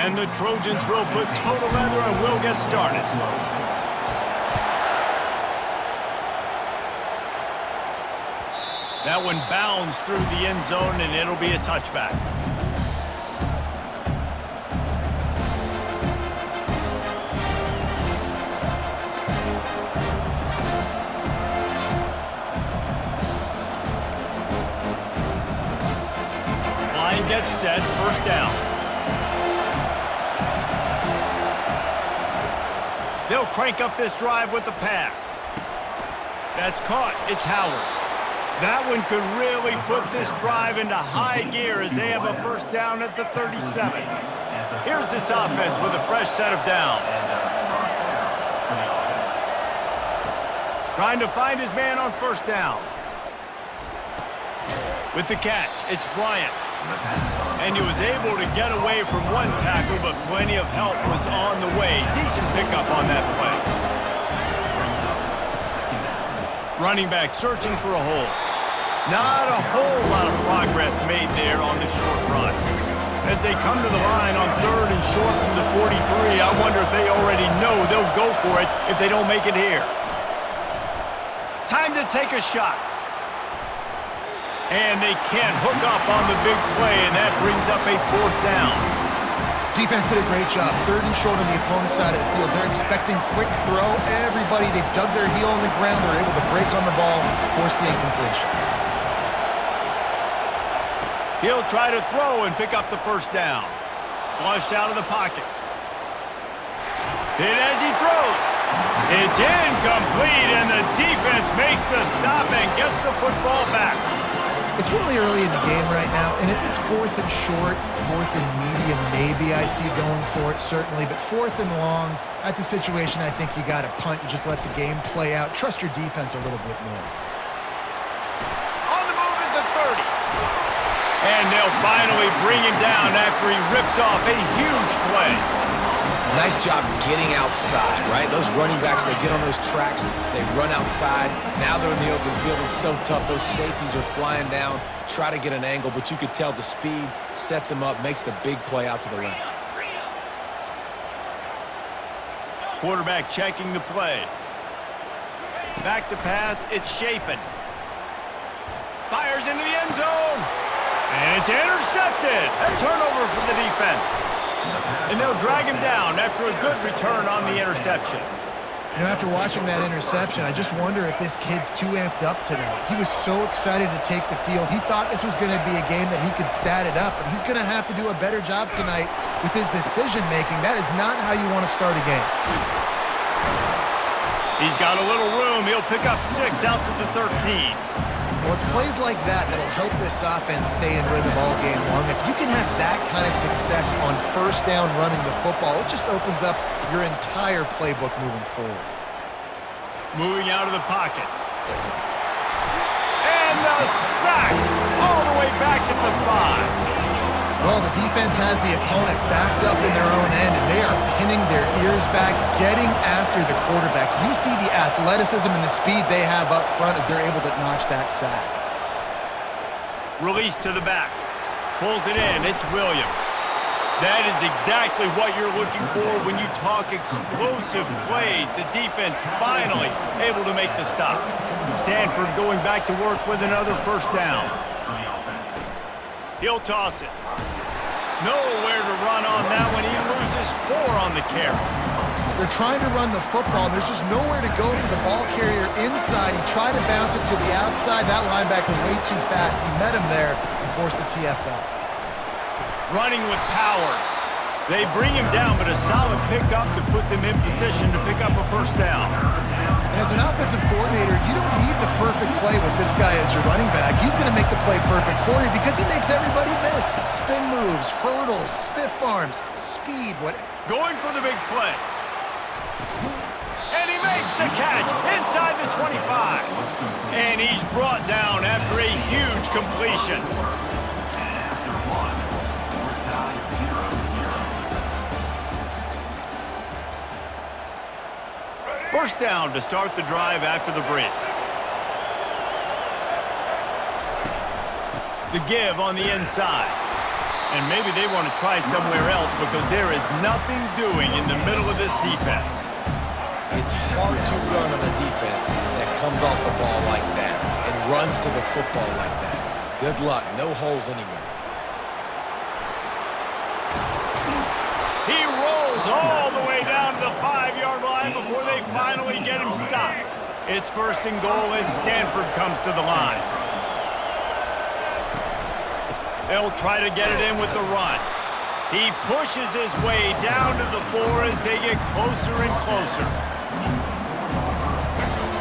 And the Trojans will put total leather and will get started. That one bounds through the end zone, and it'll be a touchback. Line gets set, first down. They'll crank up this drive with the pass. That's caught. It's Howard. That one could really put this drive into high gear as they have a first down at the 37. Here's this offense with a fresh set of downs. Trying to find his man on first down. With the catch, it's Bryant. And he was able to get away from one tackle, but plenty of help was on the way. Decent pickup on that play. Running back searching for a hole. Not a whole lot of progress made there on the short run. As they come to the line on 3rd and short from the 43, I wonder if they already know they'll go for it if they don't make it here. Time to take a shot. And they can't hook up on the big play, and that brings up a 4th down. Defense did a great job. 3rd and short on the opponent's side of the field. They're expecting quick throw. Everybody, they dug their heel on the ground. They're able to break on the ball, force the incompletion. He'll try to throw and pick up the first down. Flushed out of the pocket. And as he throws, it's incomplete, and the defense makes the stop and gets the football back. It's really early in the game right now, and if it's 4th and short, 4th and medium, maybe I see going for it, certainly. But 4th and long, that's a situation I think you got to punt and just let the game play out. Trust your defense a little bit more. On the move at the 30. And they'll finally bring him down after he rips off a huge play. Nice job getting outside, right? Those running backs, they get on those tracks, they run outside. Now they're in the open field. It's so tough. Those safeties are flying down, try to get an angle, but you could tell the speed sets him up, makes the big play out to the left. Quarterback checking the play. Back to pass, it's Shapen. Fires into the end zone. And it's intercepted. A turnover for the defense. And they'll drag him down after a good return on the interception. You know, after watching that interception, I just wonder if this kid's too amped up tonight. He was so excited to take the field. He thought this was going to be a game that he could stat it up, but he's going to have to do a better job tonight with his decision-making. That is not how you want to start a game. He's got a little room. He'll pick up 6 out to the 13. Well, it's plays like that that'll help this offense stay in rhythm all game long. If you can have that kind of success on first down running the football, it just opens up your entire playbook moving forward. Moving out of the pocket. And a sack all the way back at the 5. Well, the defense has the opponent backed up in their own end, and they are pinning their ears back, getting after the quarterback. You see the athleticism and the speed they have up front as they're able to notch that sack. Release to the back. Pulls it in. It's Williams. That is exactly what you're looking for when you talk explosive plays. The defense finally able to make the stop. Stanford going back to work with another first down. He'll toss it. Nowhere to run on that one. He loses 4 on the carry. They're trying to run the football. There's just nowhere to go for the ball carrier inside. He tried to bounce it to the outside. That linebacker way too fast. He met him there and forced the TFL. Running with power. They bring him down, but a solid pickup to put them in position to pick up a first down. And as an offensive coordinator, you don't need the perfect play with this guy as your running back. He's going to make the play perfect for you because he makes everybody miss. Spin moves, hurdles, stiff arms, speed, what? Going for the big play. And he makes the catch inside the 25. And he's brought down after a huge completion. First down to start the drive after the break. The give on the inside. And maybe they want to try somewhere else because there is nothing doing in the middle of this defense. It's hard to run on a defense that comes off the ball like that and runs to the football like that. Good luck. No holes anywhere. He rolls all the way down to the 5-yard line before they finally get him stopped. It's 1st and goal as Stanford comes to the line. They'll try to get it in with the run. He pushes his way down to the 4 as they get closer and closer.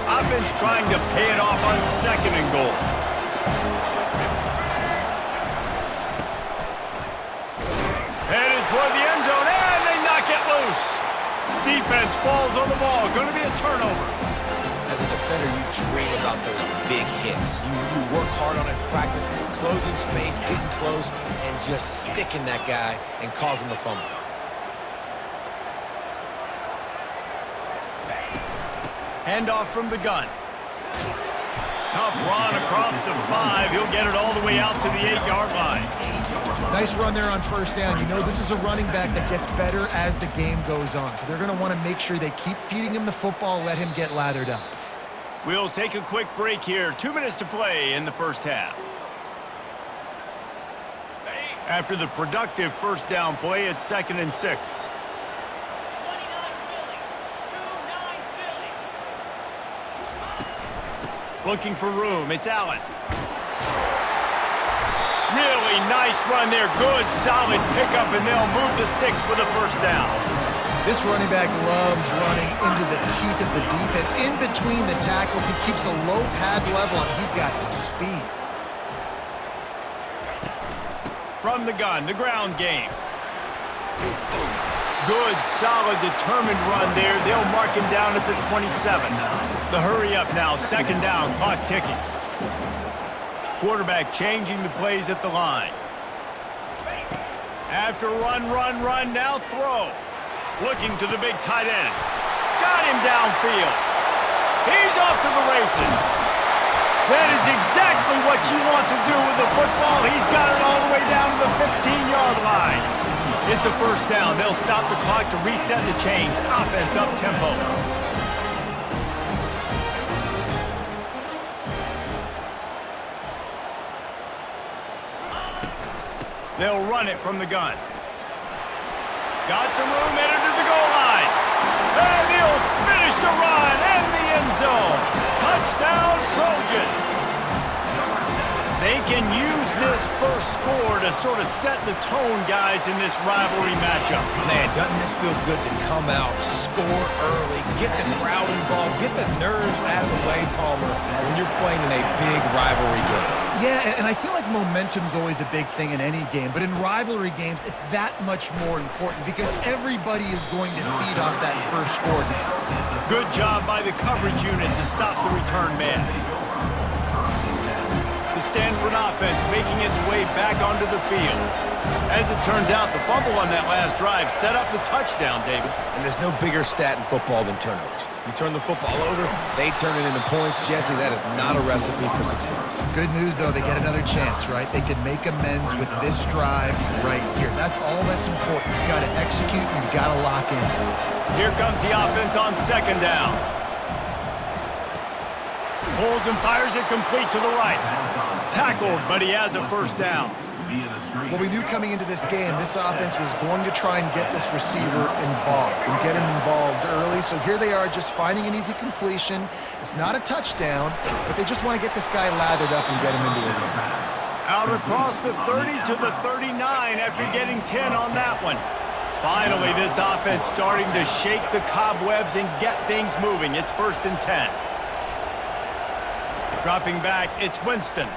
Offense trying to pay it off on 2nd and goal. Headed toward the end zone, and they knock it loose. Defense falls on the ball. Going to be a turnover. As a defender, you dream about those big hits. You work hard on it in practice, closing space, getting close, and just sticking that guy and causing the fumble. Handoff from the gun. Tough run across the 5. He'll get it all the way out to the 8-yard line. Nice run there on 1st down. You know this is a running back that gets better as the game goes on. So they're going to want to make sure they keep feeding him the football, let him get lathered up. We'll take a quick break here. 2 minutes to play in the 1st half. After the productive 1st down play, it's 2nd and 6. Looking for room. It's Allen. Really nice run there. Good, solid pickup, and they'll move the sticks with a 1st down. This running back loves running into the teeth of the defense. In between the tackles, he keeps a low pad level, and he's got some speed. From the gun, the ground game. Good, solid, determined run there. They'll mark him down at the 27. The hurry up now, 2nd down, clock ticking. Quarterback changing the plays at the line. After run, now throw. Looking to the big tight end. Got him downfield. He's off to the races. That is exactly what you want to do with the football. He's got it all the way down to the 15-yard line. It's a 1st down. They'll stop the clock to reset the chains. Offense up tempo. They'll run it from the gun. Got some room, headed to the goal line. And he'll finish the run and the end zone. Touchdown, Trojans. They can use this 1st score to sort of set the tone, guys, in this rivalry matchup. Man, doesn't this feel good to come out, score early, get the crowd involved, get the nerves out of the way, Palmer, when you're playing in a big rivalry game? Yeah, and I feel like momentum's always a big thing in any game, but in rivalry games, it's that much more important because everybody is going to feed off that 1st score now. Good job by the coverage unit to stop the return man. The Stanford offense making its way back onto the field. As it turns out, the fumble on that last drive set up the touchdown, David. And there's no bigger stat in football than turnovers. You turn the football over, they turn it into points. Jesse, that is not a recipe for success. Good news, though, they get another chance, right? They can make amends with this drive right here. That's all that's important. You've got to execute, and you've got to lock in. Here comes the offense on 2nd down. Pulls and fires it complete to the right. Tackled, but he has a 1st down. Well, we knew coming into this game, this offense was going to try and get this receiver involved and get him involved early. So here they are just finding an easy completion. It's not a touchdown, but they just want to get this guy lathered up and get him into a win. Out across the 30 to the 39 after getting 10 on that one. Finally, this offense starting to shake the cobwebs and get things moving. It's 1st and 10. Dropping back, it's Winston.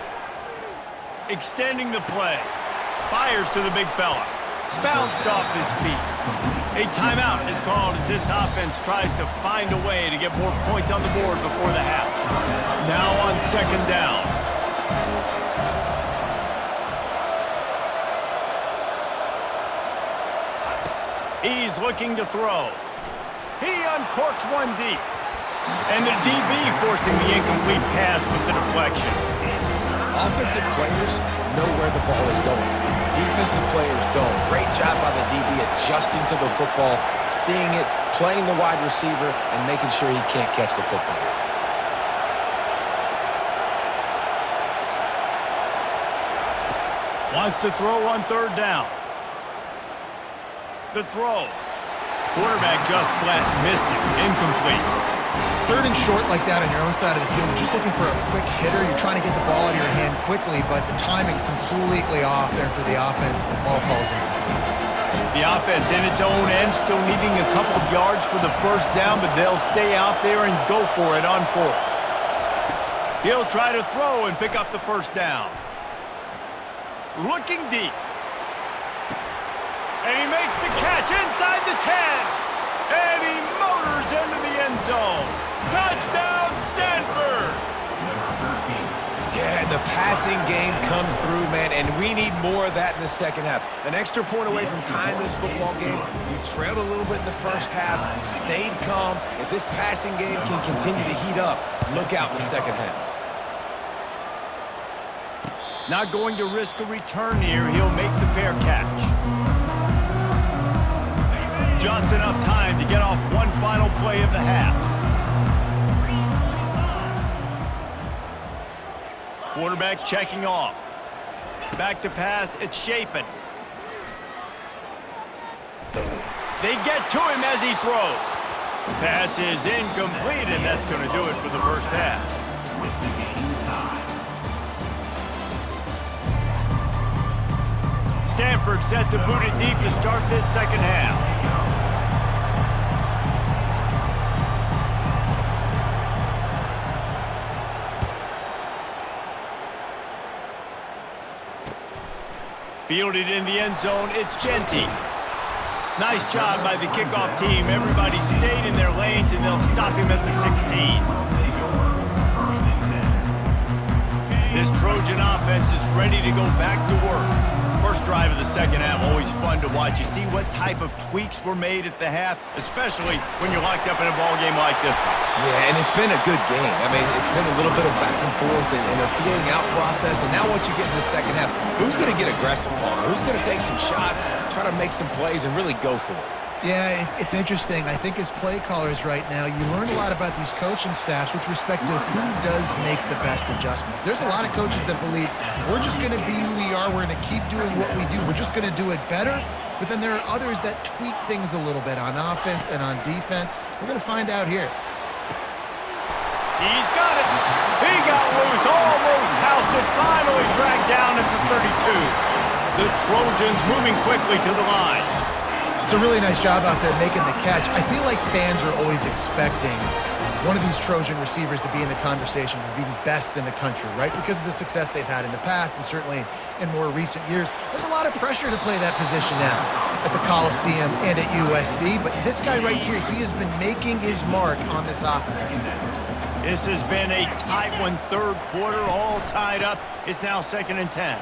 Extending the play. Fires to the big fella. Bounced off his feet. A timeout is called as this offense tries to find a way to get more points on the board before the half. Now on 2nd down. He's looking to throw. He uncorks one deep. And the DB forcing the incomplete pass with the deflection. Offensive players know where the ball is going. defensive players don't. Great job by the DB adjusting to the football, seeing it, playing the wide receiver, and making sure he can't catch the football. Wants to throw on third down. The throw. Quarterback just flat missed it. Incomplete. Third and short like that on your own side of the field, you're just looking for a quick hitter. You're trying to get the ball out of your hand quickly, but the timing completely off there for the offense. The ball falls in. The offense in its own end, still needing a couple of yards for the first down, but they'll stay out there and go for it on fourth. He'll try to throw and pick up the first down. Looking deep. And he makes the catch inside the 10. And he motors into the end zone. Touchdown, Stanford! Yeah, and the passing game comes through, man, and we need more of that in the second half. An extra point away from tying this football game. You trailed a little bit in the first half, stayed calm. If this passing game can continue to heat up, look out in the second half. Not going to risk a return here. He'll make the fair catch. Just enough time to get off one final play of the half. Quarterback checking off. Back to pass. It's Shapen. They get to him as he throws. Pass is incomplete, and that's going to do it for the first half. Stanford set to boot it deep to start this second half. Fielded in the end zone, it's Genty. Nice job by the kickoff team. Everybody stayed in their lanes, and they'll stop him at the 16. This Trojan offense is ready to go back to work. First drive of the second half, always fun to watch. You see what type of tweaks were made at the half, especially when you're locked up in a ball game like this one. Yeah, and it's been a good game. I mean, it's been a little bit of back and forth and a feeling out process. And now once you get in the second half, who's going to get aggressive, Paul? Who's going to take some shots, try to make some plays, and really go for it? Yeah, it's interesting. I think as play callers right now, you learn a lot about these coaching staffs with respect to who does make the best adjustments. There's a lot of coaches that believe we're just going to be who we are. We're going to keep doing what we do. We're just going to do it better. But then there are others that tweak things a little bit on offense and on defense. We're going to find out here. He's got it. He got loose, almost housed it, finally dragged down at the 32. The Trojans moving quickly to the line. It's a really nice job out there making the catch. I feel like fans are always expecting one of these Trojan receivers to be in the conversation for being best in the country, right? Because of the success they've had in the past and certainly in more recent years. There's a lot of pressure to play that position now at the Coliseum and at USC. But this guy right here, he has been making his mark on this offense. This has been a tight one, third quarter, all tied up. It's now 2nd and 10.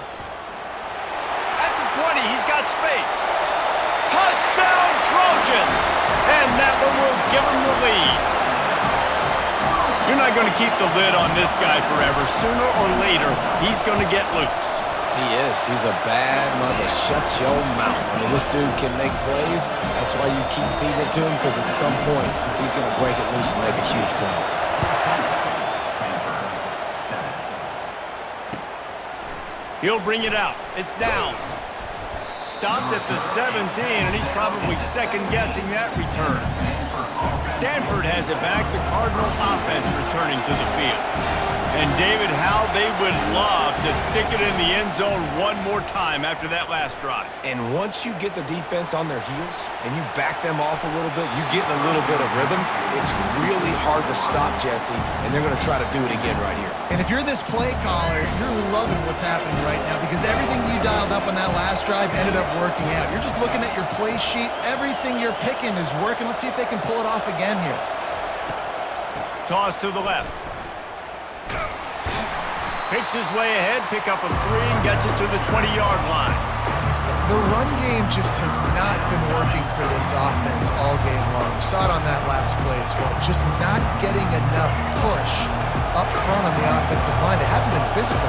At the 20, he's got space. Touchdown, Trojans! And that one will give them the lead. You're not going to keep the lid on this guy forever. Sooner or later, he's going to get loose. He is. He's a bad mother. Shut your mouth. I mean, this dude can make plays. That's why you keep feeding it to him, because at some point, he's going to break it loose and make a huge play. He'll bring it out. It's Downs. Stopped at the 17, and he's probably second-guessing that return. Stanford has it back. The Cardinal offense returning to the field. And, David, how they would love to stick it in the end zone one more time after that last drive. And once you get the defense on their heels and you back them off a little bit, you get in a little bit of rhythm, it's really hard to stop Jesse, and they're going to try to do it again right here. And if you're this play caller, you're loving what's happening right now because everything you dialed up on that last drive ended up working out. You're just looking at your play sheet. Everything you're picking is working. Let's see if they can pull it off again here. Toss to the left. Picks his way ahead, pick up of 3, and gets it to the 20-yard line. The run game just has not been working for this offense all game long. We saw it on that last play as well. Just not getting enough push up front on the offensive line. They haven't been physical.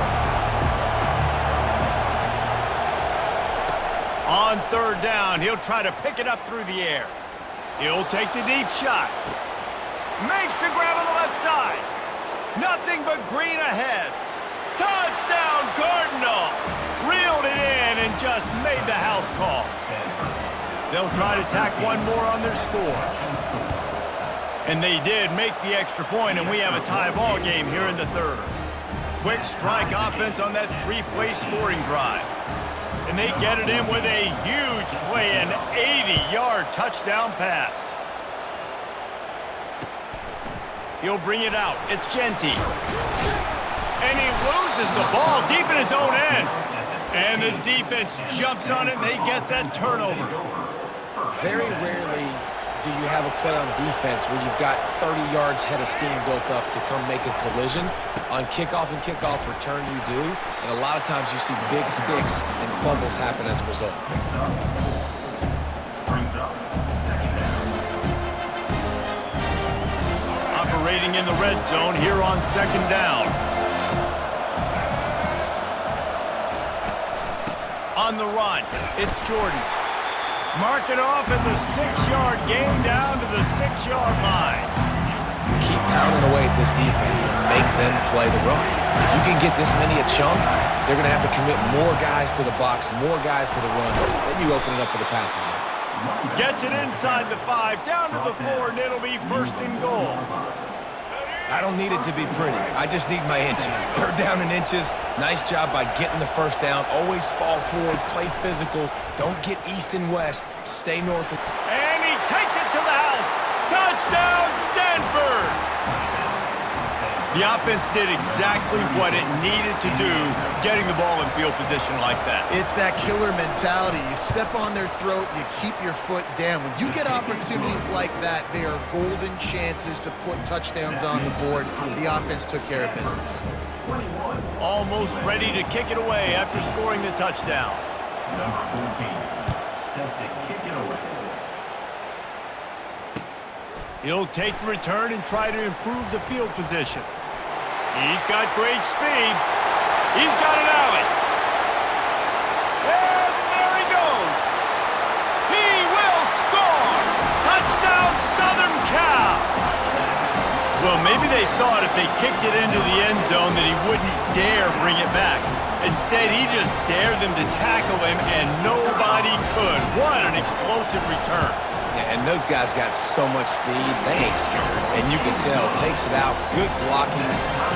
On third down, he'll try to pick it up through the air. He'll take the deep shot. Makes the grab on the left side. Nothing but green ahead. Touchdown, Cardinal! Reeled it in and just made the house call. They'll try to tack one more on their score. And they did make the extra point, and we have a tie ball game here in the third. Quick strike offense on that three-play scoring drive. And they get it in with a huge play, an 80-yard touchdown pass. He'll bring it out. It's Genty. And he loses the ball deep in his own end. And the defense jumps on it, and they get that turnover. Very rarely do you have a play on defense where you've got 30 yards head of steam built up to come make a collision. On kickoff and kickoff return, you do. And a lot of times you see big sticks and fumbles happen as a result. Operating in the red zone here on second down. On the run, it's Jordan. Mark it off as a 6-yard gain down to the 6-yard line. Keep pounding away at this defense and make them play the run. If you can get this many a chunk, they're going to have to commit more guys to the box, more guys to the run. Then you open it up for the passing game. Gets it inside the 5, down to the 4, and it'll be first and goal. I don't need it to be pretty. I just need my inches. Third down in inches. Nice job by getting the first down. Always fall forward, play physical. Don't get east and west. Stay north. And he takes it to the house. Touchdown, Stanford! The offense did exactly what it needed to do, getting the ball in field position like that. It's that killer mentality. You step on their throat, you keep your foot down. When you get opportunities like that, they are golden chances to put touchdowns on the board. The offense took care of business. Almost ready to kick it away after scoring the touchdown. Number 14, set to kick it away. He'll take the return and try to improve the field position. He's got great speed. He's got an alley. And there he goes. He will score. Touchdown, Southern Cal. Well, maybe they thought if they kicked it into the end zone that he wouldn't dare bring it back. Instead, he just dared them to tackle him, and nobody could. What an explosive return. Yeah, and those guys got so much speed, they ain't scared. And you can tell, takes it out, good blocking,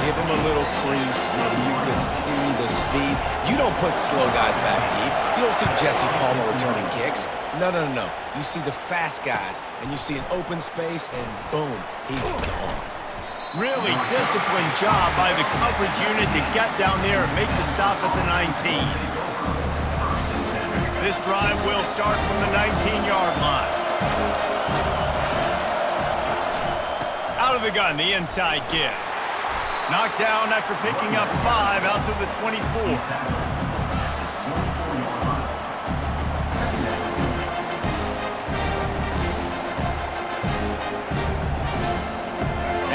give him a little crease, and you can see the speed. You don't put slow guys back deep. You don't see Jesse Palmer returning kicks. No. You see the fast guys, and you see an open space, and boom, he's gone. Really disciplined job by the coverage unit to get down there and make the stop at the 19. This drive will start from the 19-yard line. Out of the gun, the inside give. Knocked down after picking up 5 out to the 24.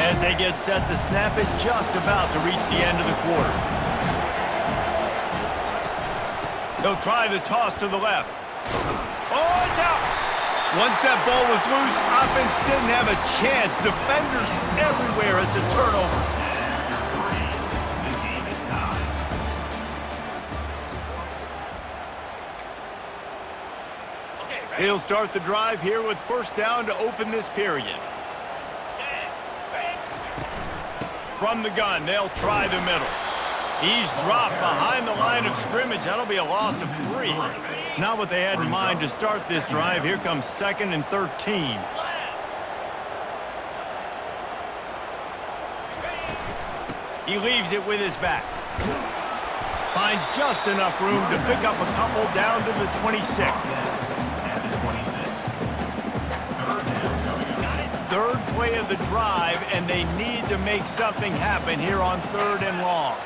As they get set to snap it, just about to reach the end of the quarter. They'll try the toss to the left. Oh, it's out! Once that ball was loose, offense didn't have a chance. Defenders everywhere. It's a turnover. The game is tied. He'll start the drive here with first down to open this period. From the gun, they'll try the middle. He's dropped behind the line of scrimmage. That'll be a loss of 3. Not what they had in mind to start this drive. Here comes 2nd and 13. He leaves it with his back. Finds just enough room to pick up a couple down to the 26. At the 26. Third play of the drive, and they need to make something happen here on 3rd and long.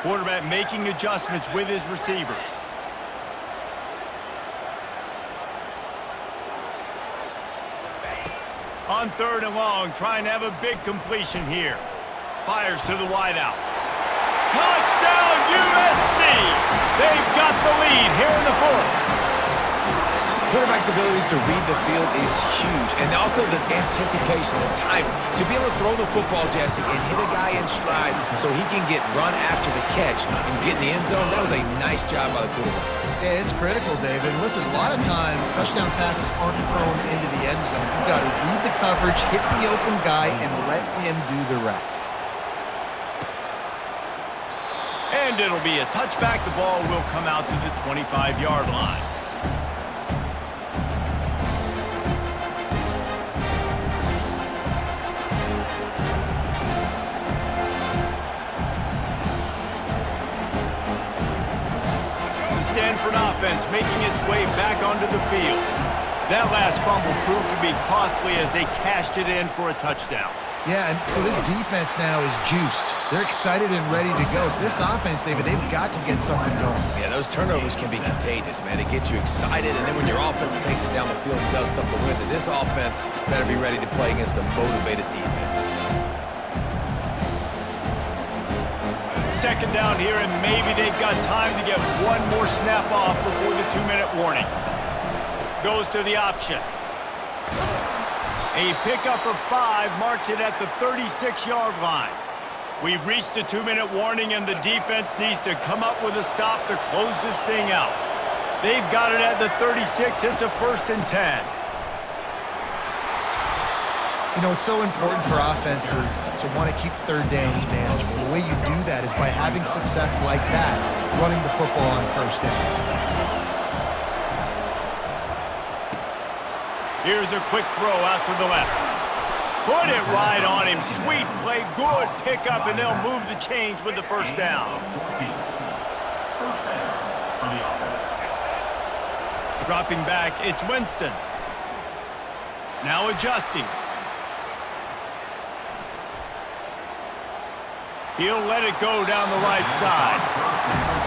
Quarterback making adjustments with his receivers. On 3rd and long, trying to have a big completion here. Fires to the wideout. Touchdown, USC! They've got the lead here in the fourth. Quarterback's abilities to read the field is huge, and also the anticipation, the timing. To be able to throw the football, Jesse, and hit a guy in stride so he can get run after the catch and get in the end zone, that was a nice job by the quarterback. Yeah, it's critical, David. Listen, a lot of times touchdown passes aren't thrown into the end zone. You've got to read the coverage, hit the open guy, and let him do the rest. And it'll be a touchback. The ball will come out to the 25-yard line. Stanford offense making its way back onto the field. That last fumble proved to be costly as they cashed it in for a touchdown. Yeah, and so this defense now is juiced. They're excited and ready to go. So this offense, David, they've got to get something going. Yeah, those turnovers can be contagious, man. It gets you excited, and then when your offense takes it down the field and does something with it, this offense better be ready to play against a motivated defense. Second down here, and maybe they've got time to get one more snap off before the 2-minute warning. Goes to the option. A pickup of 5 marks it at the 36-yard line. We've reached the 2-minute warning, and the defense needs to come up with a stop to close this thing out. They've got it at the 36. It's a 1st and 10. You know, it's so important for offenses to want to keep third downs manageable. The way you do that is by having success like that, running the football on 1st down. Here's a quick throw out to the left. Put it right on him. Sweet play, good pickup, and they'll move the chains with the 1st down. First down for the offense. Dropping back, it's Winston. Now adjusting. He'll let it go down the right side.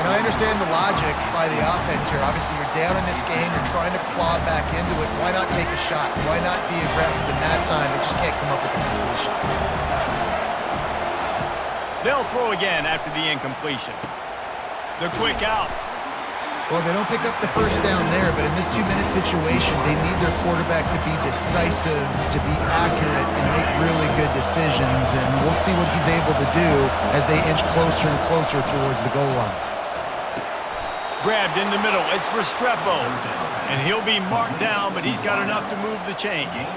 And I understand the logic by the offense here. Obviously, you're down in this game. You're trying to claw back into it. Why not take a shot? Why not be aggressive in that time? They just can't come up with a completion. They'll throw again after the incompletion. The quick out. Well, they don't pick up the 1st down there, but in this 2-minute situation, they need their quarterback to be decisive, to be accurate, and make really good decisions. And we'll see what he's able to do as they inch closer and closer towards the goal line. Grabbed in the middle. It's Restrepo. And he'll be marked down, but he's got enough to move the chains.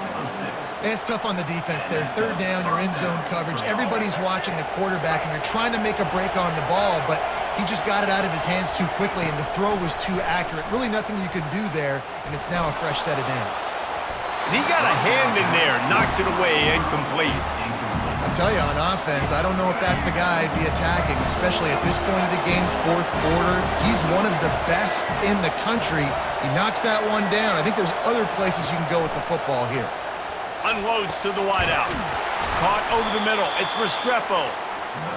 And it's tough on the defense there. 3rd down, you're in zone coverage. Everybody's watching the quarterback, and you're trying to make a break on the ball, but he just got it out of his hands too quickly, and the throw was too accurate. Really nothing you could do there, and it's now a fresh set of downs. And he got a hand in there, knocks it away, incomplete. I tell you, on offense, I don't know if that's the guy I'd be attacking, especially at this point of the game, 4th quarter. He's one of the best in the country. He knocks that one down. I think there's other places you can go with the football here. Unloads to the wideout. Caught over the middle. It's Restrepo.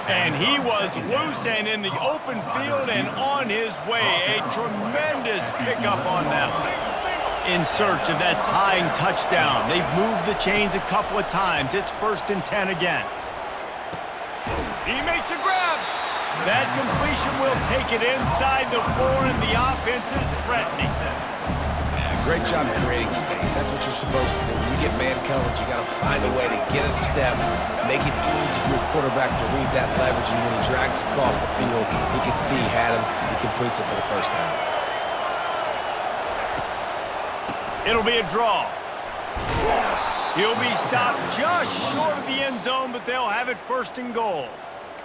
And he was loose and in the open field and on his way. A tremendous pickup on that one. In search of that tying touchdown. They've moved the chains a couple of times. It's 1st and 10 again. He makes a grab. That completion will take it inside the 4, and the offense is threatening. Great job creating space. That's what you're supposed to do. When you get man coverage, you got to find a way to get a step, make it easy for your quarterback to read that leverage, and when he drags across the field, he can see he had him. He completes it for the 1st time. It'll be a draw. He'll be stopped just short of the end zone, but they'll have it 1st and goal.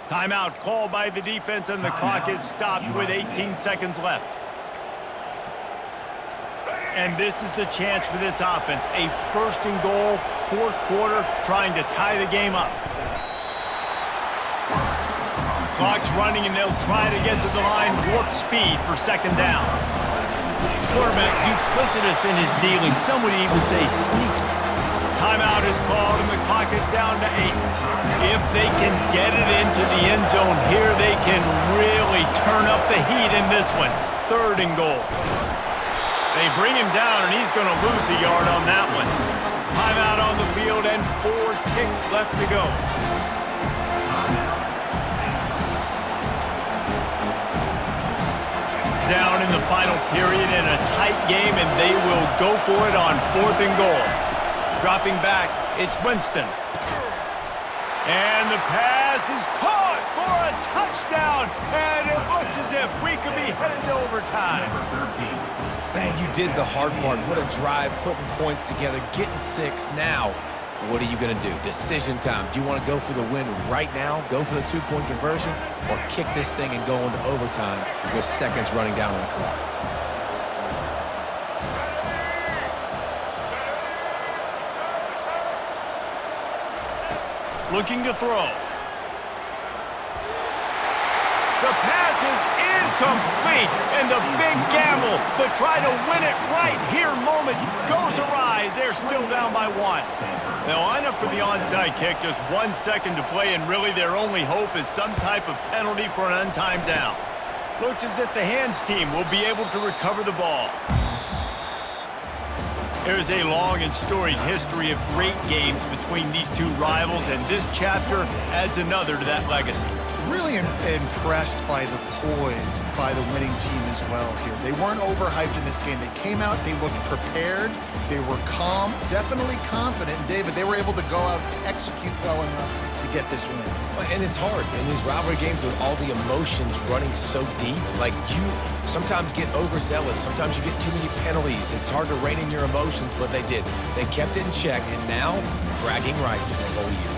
Timeout called by the defense, and the clock is stopped with 18 seconds left. And this is the chance for this offense. A 1st and goal, 4th quarter, trying to tie the game up. Clock's running, and they'll try to get to the line, warp speed for 2nd down. Quarterback duplicitous in his dealing. Some would even say sneaky. Timeout is called, and the clock is down to 8. If they can get it into the end zone here, they can really turn up the heat in this one. 3rd and goal. They bring him down, and he's going to lose a yard on that one. Timeout on the field, and 4 ticks left to go. final period in a tight game, and they will go for it on 4th and goal. Dropping back, it's Winston. And the pass is caught for a touchdown, and it looks as if we could be headed to overtime. Man, you did the hard part. What a drive, putting points together, getting 6. Now, what are you going to do? Decision time. Do you want to go for the win right now, go for the 2-point conversion, or kick this thing and go into overtime with seconds running down on the clock? Looking to throw. The pass is incomplete, and the big gamble, the try to win it right here moment goes awry as they're still down by 1. They'll line up for the onside kick, just 1 second to play, and really their only hope is some type of penalty for an untimed down. Looks as if the hands team will be able to recover the ball. There's a long and storied history of great games between these two rivals, and this chapter adds another to that legacy. Really impressed by the poise by the winning team as well here. They weren't overhyped in this game. They came out, they looked prepared, they were calm, definitely confident. And David, they were able to go out and execute well enough to get this win. And it's hard in these rivalry games with all the emotions running so deep. Like, you sometimes get overzealous. Sometimes you get too many penalties. It's hard to rein in your emotions, but they did. They kept it in check, and now bragging rights for the whole year.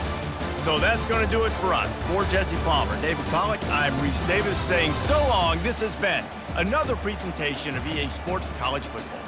So that's going to do it for us. For Jesse Palmer, David Pollack, I'm Reese Davis saying so long. This has been another presentation of EA Sports College Football.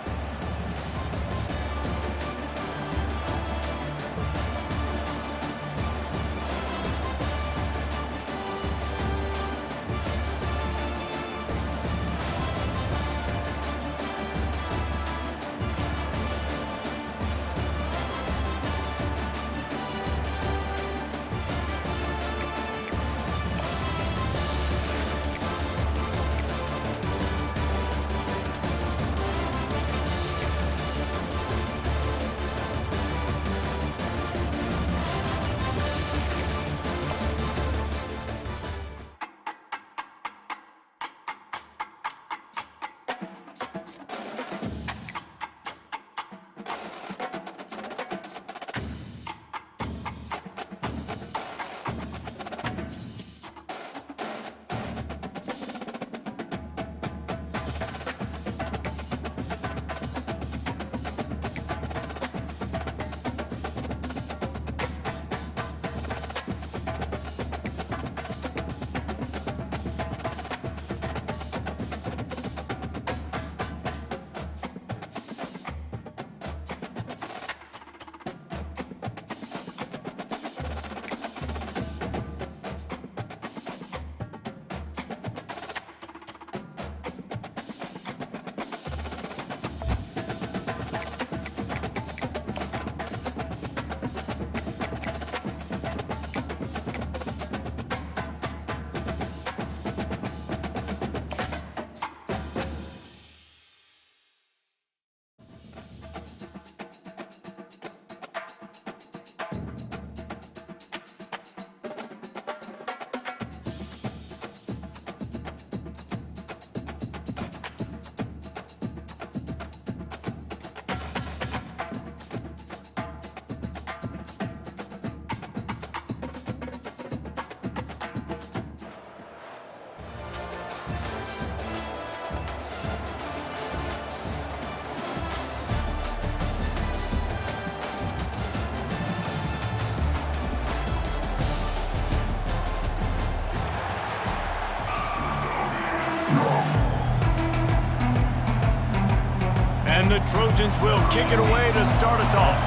And the Trojans will kick it away to start us off.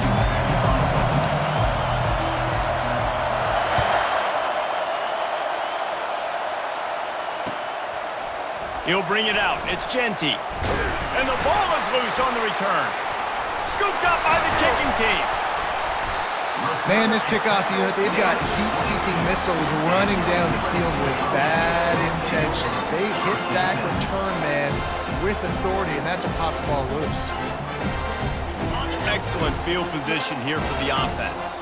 He'll bring it out. It's Genty. And the ball is loose on the return. Scooped up by the kicking team. Man, this kickoff unit, they've got heat-seeking missiles running down the field with bad intentions. They hit that return man with authority, and that's a pop ball loose. Excellent field position here for the offense.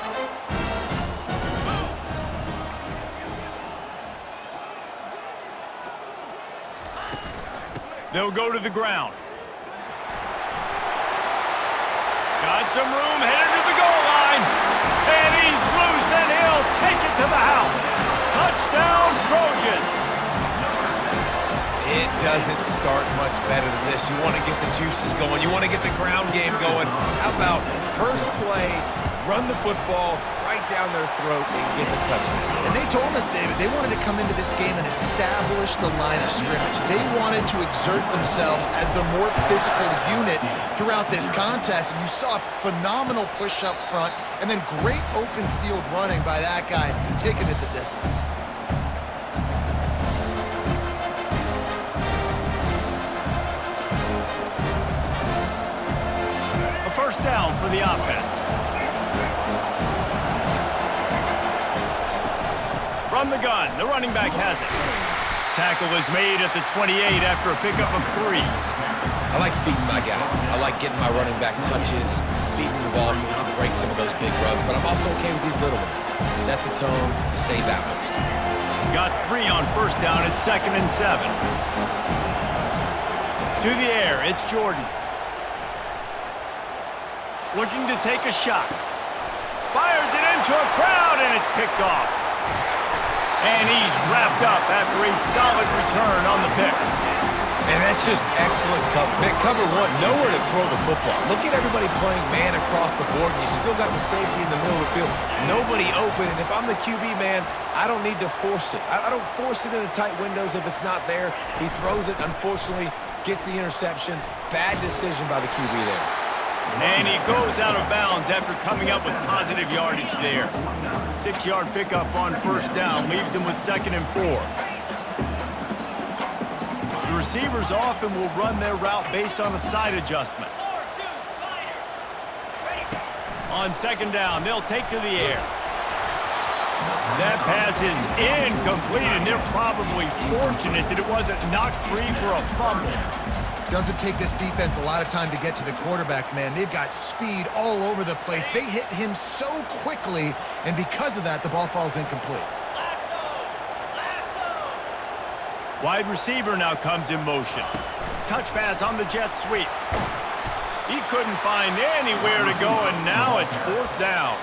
They'll go to the ground. Got some room, headed to the goal line. And he's loose, and he'll take it to the house. Touchdown, Trojans. It doesn't start much better than this. You want to get the juices going. You want to get the ground game going. How about first play, run the football right down their throat and get the touchdown? And they told us, David, they wanted to come into this game and establish the line of scrimmage. They wanted to exert themselves as the more physical unit throughout this contest. And you saw a phenomenal push up front and then great open field running by that guy, taking it the distance. First down for the offense. From the gun, the running back has it. Tackle is made at the 28 after a pickup of 3. I like feeding my guy. I like getting my running back touches, feeding the ball so he can break some of those big runs, but I'm also okay with these little ones. Set the tone, stay balanced. Got 3 on first down at 2nd and 7. To the air, it's Jordan. Looking to take a shot. Fires it into a crowd, and it's picked off. And he's wrapped up after a solid return on the pick. And that's just excellent cover. Man, cover 1, nowhere to throw the football. Look at everybody playing man across the board, and you still got the safety in the middle of the field. Nobody open, and if I'm the QB, man, I don't need to force it. I don't force it into tight windows if it's not there. He throws it, unfortunately, gets the interception. Bad decision by the QB there. And he goes out of bounds after coming up with positive yardage there. 6-yard pickup on first down leaves him with 2nd and 4. The receivers often will run their route based on a side adjustment. On 2nd down, they'll take to the air. That pass is incomplete, and they're probably fortunate that it wasn't knocked free for a fumble. Doesn't take this defense a lot of time to get to the quarterback, man. They've got speed all over the place. They hit him so quickly, and because of that, the ball falls incomplete. Wide receiver now comes in motion. Touch pass on the jet sweep. He couldn't find anywhere to go, and now it's 4th down.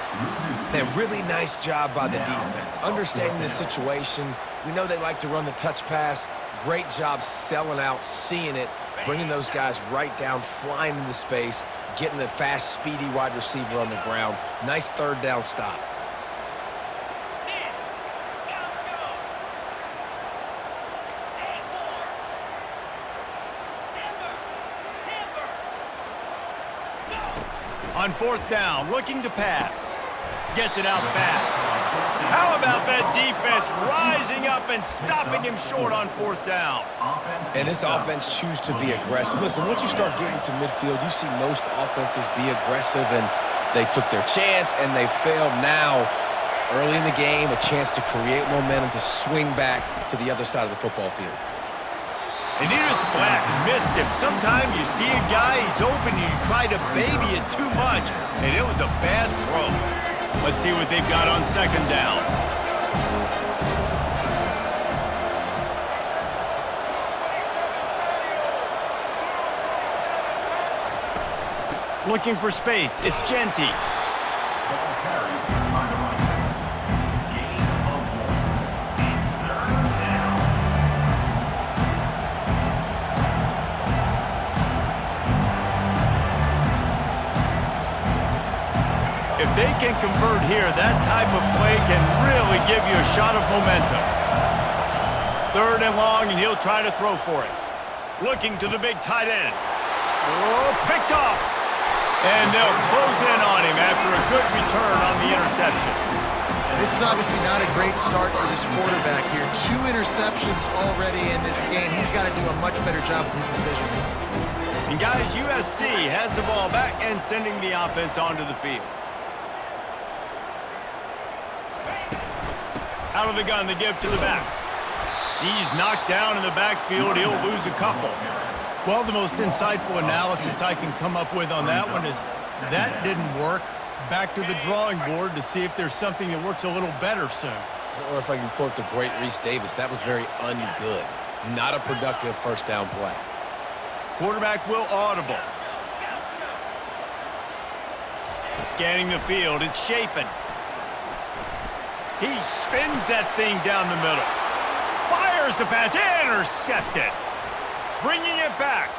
A really nice job by the defense. Understanding the situation. We know they like to run the touch pass. Great job selling out, seeing it, bringing those guys right down, flying into space, getting the fast, speedy wide receiver on the ground. Nice 3rd down stop. On 4th down, looking to pass. Gets it out fast. How about that defense rising up and stopping him short on 4th down? And this offense choose to be aggressive. Listen, once you start getting to midfield, you see most offenses be aggressive, and they took their chance, and they failed. Now, early in the game, a chance to create momentum to swing back to the other side of the football field. And he just flat missed him. Sometimes you see a guy, he's open, and you try to baby it too much, and it was a bad throw. Let's see what they've got on 2nd down. Looking for space, it's Genty. If they can convert here, that type of play can really give you a shot of momentum. 3rd and long, and he'll try to throw for it. Looking to the big tight end. Oh, picked off. And they'll close in on him after a good return on the interception. This is obviously not a great start for this quarterback here. 2 interceptions already in this game. He's got to do a much better job with his decision-making. And guys, USC has the ball back and sending the offense onto the field. Out of the gun, they give to the back. He's knocked down in the backfield. He'll lose a couple. Well, the most insightful analysis I can come up with on that one is that didn't work. Back to the drawing board to see if there's something that works a little better soon. Or if I can quote the great Reese Davis, that was very ungood. Not a productive 1st down play. Quarterback will audible. Scanning the field, it's Shapen. He spins that thing down the middle. Fires the pass, intercepted. Bringing it back.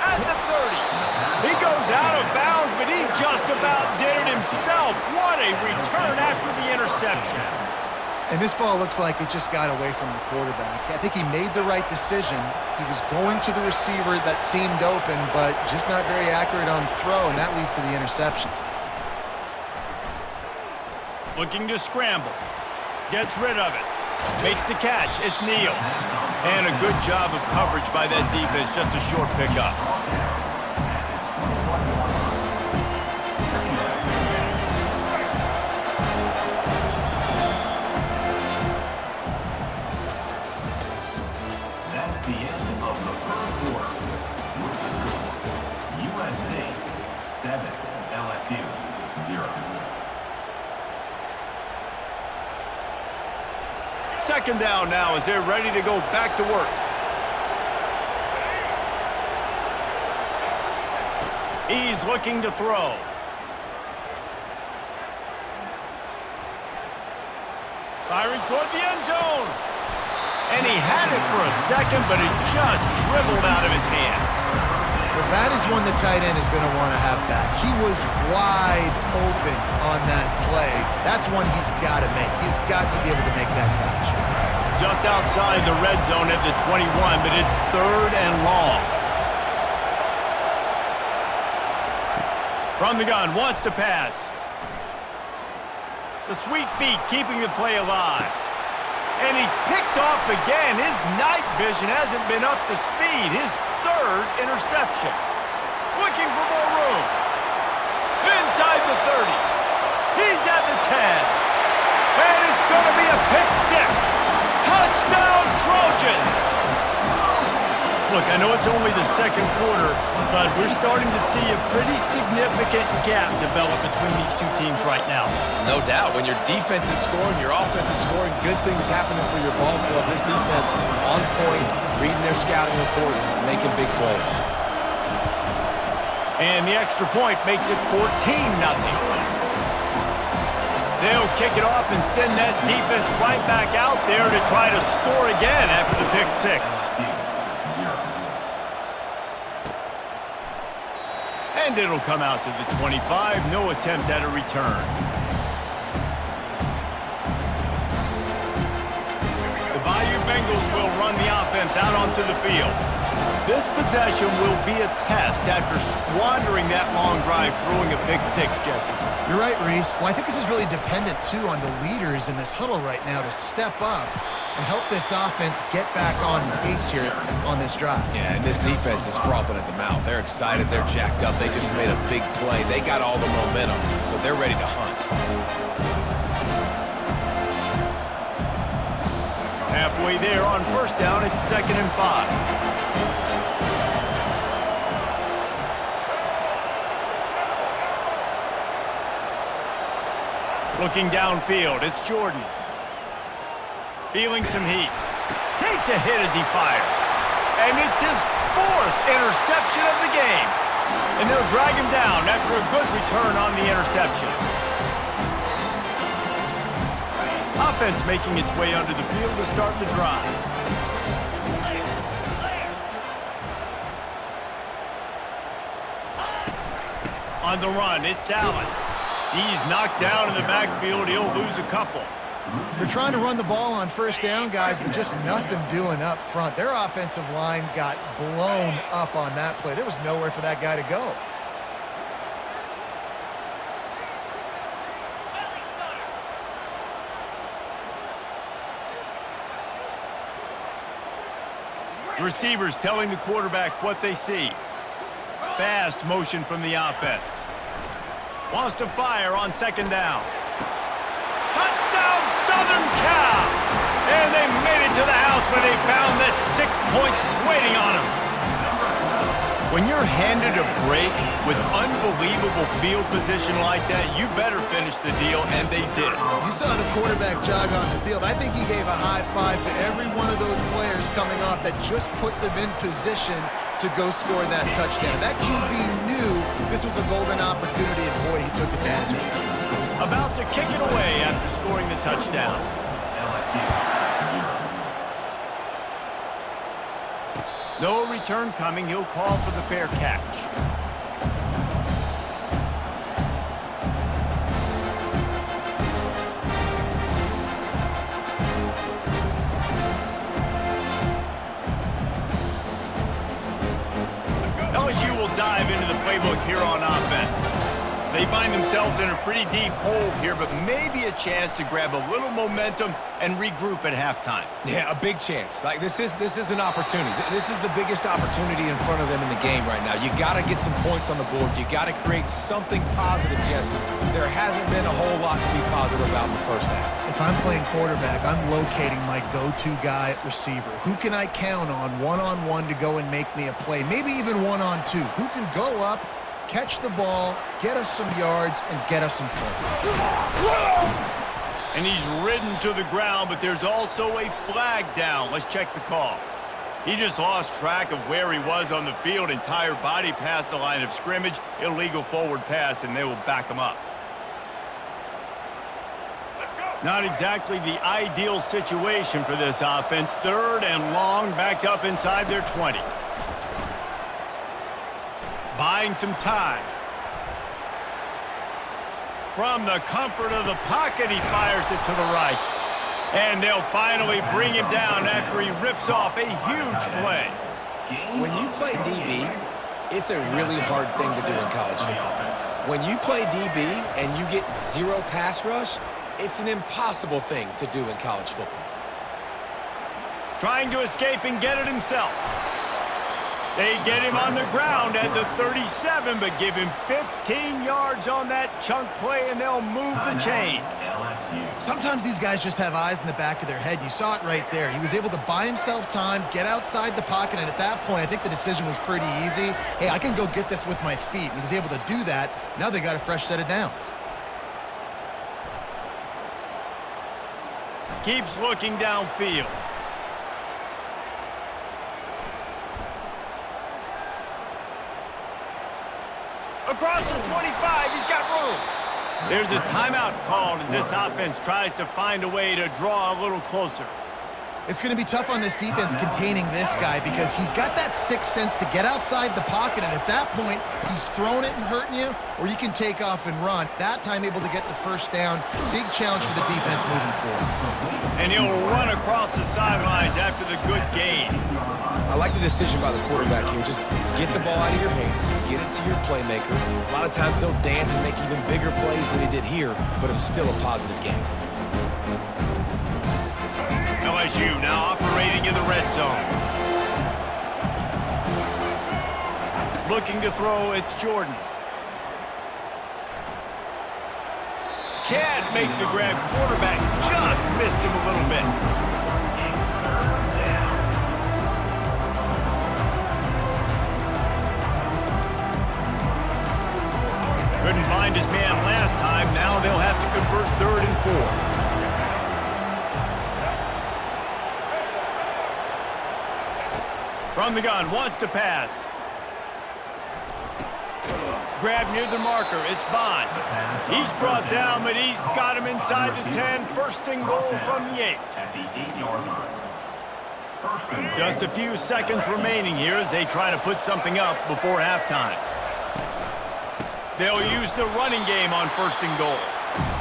At the 30. He goes out of bounds, but he just about did it himself. What a return after the interception. And this ball looks like it just got away from the quarterback. I think he made the right decision. He was going to the receiver that seemed open, but just not very accurate on the throw, and that leads to the interception. Looking to scramble. Gets rid of it. Makes the catch. It's Neal. And a good job of coverage by that defense. Just a short pickup. That's the end of the first quarter. With the score, USC 7, LSU 0. Second down now as they're ready to go back to work. He's looking to throw. Firing toward the end zone. And he had it for a second, but it just dribbled out of his hands. Well, that is one the tight end is going to want to have back. He was wide open on that play. That's one he's got to make. He's got to be able to make that catch. Just outside the red zone at the 21, but it's 3rd and long. From the gun, wants to pass. The sweet feet keeping the play alive. And he's picked off again. His night vision hasn't been up to speed. His 3rd interception. Looking for more room. Inside the 30. He's at the 10. And it's going to be a pick 6. Touchdown, Trojans! Look, I know it's only the second quarter, but we're starting to see a pretty significant gap develop between these two teams right now. No doubt. When your defense is scoring, your offense is scoring, good things happening for your ball club. This defense on point, reading their scouting report, making big plays. And the extra point makes it 14-0. They'll kick it off and send that defense right back out there to try to score again after the pick 6. And it'll come out to the 25. No attempt at a return. The Bayou Bengals will run the offense out onto the field. This possession will be a test after squandering that long drive throwing a pick 6, Jesse. You're right, Reese. Well, I think this is really dependent, too, on the leaders in this huddle right now to step up and help this offense get back on pace here on this drive. Yeah, and this defense is frothing at the mouth. They're excited. They're jacked up. They just made a big play. They got all the momentum, so they're ready to hunt. Halfway there on first down, it's 2nd and 5. Looking downfield, it's Jordan. Feeling some heat. Takes a hit as he fires. And it's his 4th interception of the game. And they'll drag him down after a good return on the interception. Offense making its way onto the field to start the drive. On the run, it's Allen. He's knocked down in the backfield. He'll lose a couple. They're trying to run the ball on first down, guys, but just nothing doing up front. Their offensive line got blown up on that play. There was nowhere for that guy to go. Receivers telling the quarterback what they see. Fast motion from the offense. Wants to fire on 2nd down. Touchdown, Southern Cal! And they made it to the house when they found that 6 points waiting on them. When you're handed a break with unbelievable field position like that, you better finish the deal, and they did. You saw the quarterback jog on the field. I think he gave a high five to every one of those players coming off that just put them in position to go score that touchdown. That QB knew this was a golden opportunity, and boy, he took advantage of it. About to kick it away after scoring the touchdown. No return coming. He'll call for the fair catch. LSU will dive into the playbook here on offense. They find themselves in a pretty deep hole here, but maybe a chance to grab a little momentum and regroup at halftime. Yeah, a big chance. Like, this is an opportunity. This is the biggest opportunity in front of them in the game right now. You got to get some points on the board. You got to create something positive, Jesse. There hasn't been a whole lot to be positive about in the first half. If I'm playing quarterback, I'm locating my go-to guy at receiver. Who can I count on one-on-one to go and make me a play? Maybe even one-on-two. Who can go up, catch the ball, get us some yards, and get us some points. And he's ridden to the ground, but there's also a flag down. Let's check the call. He just lost track of where he was on the field. Entire body past the line of scrimmage. Illegal forward pass, and they will back him up. Not exactly the ideal situation for this offense. 3rd and long, backed up inside their 20. Buying some time. From the comfort of the pocket, he fires it to the right. And they'll finally bring him down after he rips off a huge play. When you play DB, it's a really hard thing to do in college football. When you play DB and you get 0 pass rush, it's an impossible thing to do in college football. Trying to escape and get it himself. They get him on the ground at the 37, but give him 15 yards on that chunk play, and they'll move the chains. Sometimes these guys just have eyes in the back of their head. You saw it right there. He was able to buy himself time, get outside the pocket, and at that point, I think the decision was pretty easy. Hey, I can go get this with my feet. He was able to do that. Now they got a fresh set of downs. Keeps looking downfield. Across the 25, he's got room. There's a timeout called as this offense tries to find a way to draw a little closer. It's going to be tough on this defense containing this guy because he's got that sixth sense to get outside the pocket, and at that point, he's throwing it and hurting you, or you can take off and run. That time able to get the first down. Big challenge for the defense moving forward. And he'll run across the sidelines after the good gain. I like the decision by the quarterback here. Just get the ball out of your hands, get it to your playmaker. A lot of times they'll dance and make even bigger plays than he did here, but it was still a positive game. LSU now operating in the red zone. Looking to throw, it's Jordan. Can't make the grab. Quarterback just missed him a little bit. Couldn't find his man last time. Now they'll have to convert 3rd and 4. From the gun, wants to pass. Grab near the marker, it's Bond. He's brought down, but he's got him inside the 10. 1st and goal from the 8. At the 8-yard line. Just a few seconds remaining here as they try to put something up before halftime. They'll use the running game on 1st and goal.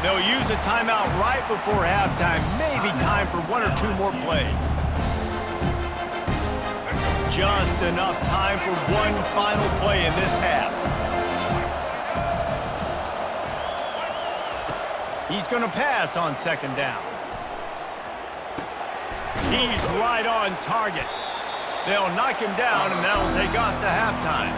They'll use a timeout right before halftime. Maybe time for 1 or 2 more plays. Just enough time for one final play in this half. He's going to pass on 2nd down. He's right on target. They'll knock him down, and that'll take us to halftime.